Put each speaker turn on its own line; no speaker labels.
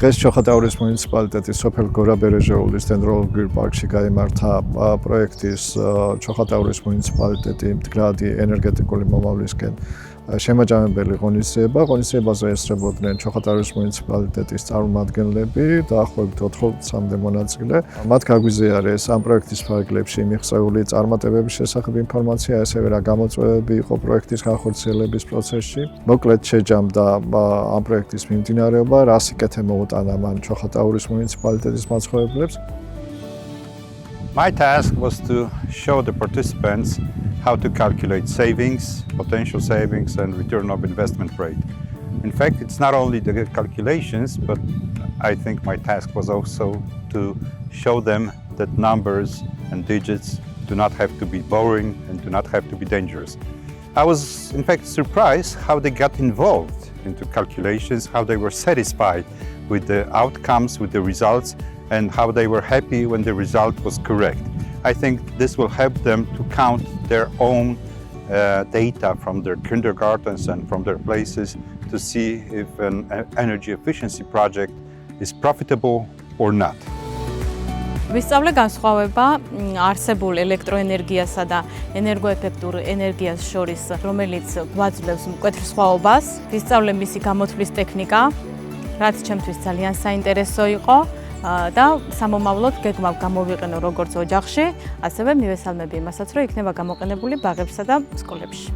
დღეს ჩოხატაურის მუნიციპალიტეტის სოფელ გორაბერეჟეულის დენდროლოგიურ პარკში გაიმართა პროექტის ჩოხატაურის მუნიციპალიტეტი მდგრადი ენერგეტიკული მომავლისკენ შემაჯამებელი ღონისძიება. ღონისძიებაზე ესწრებოდნენ ჩოხატაურის მუნიციპალიტეტის წარმომადგენლები დაახლოებით 80-მდე მონაწილე. მათ გაგვიზიარეს ამ პროექტის ფარგლებში მიღწეული წარმატებების შესახებ ინფორმაცია, ასევე რა გამოწვევები იყო პროექტის განხორციელების პროცესში. მოკლედ შეჯამდა ამ პროექტის მიმდინარეობა, რა სიკეთე მოუტანა მან ჩოხატაურის მუნიციპალიტეტის მაცხოვრებლებს.
My task was to show the participants how to calculate savings, potential savings, and return of investment rate. In fact, it's not only the calculations, but I think my task was also to show them that numbers and digits do not have to be boring and do not have to be dangerous. I was, in fact, surprised how they got involved into calculations, how they were satisfied with the outcomes, with the results, and how they were happy when the result was correct. I think this will help them to count their own data from their kindergartens and from their places to see if an energy efficiency project is profitable or not.
ვისწავლე განსხვავება არსებულ ელექტროენერგიასა და ენერგოეფექტურ ენერგიას შორის, რომელიც გვაძლევს მკვეთრ სხვაობას. ვისწავლე მისი გამოთვლის ტექნიკა, რაც ჩემთვის ძალიან საინტერესო იყო და სამომავლოდ გეგმა გამოვიყენო როგორც ოჯახში, ასევე მივესალმები იმასაც, რომ იქნება გამოყენებული ბაღებსა და სკოლებში.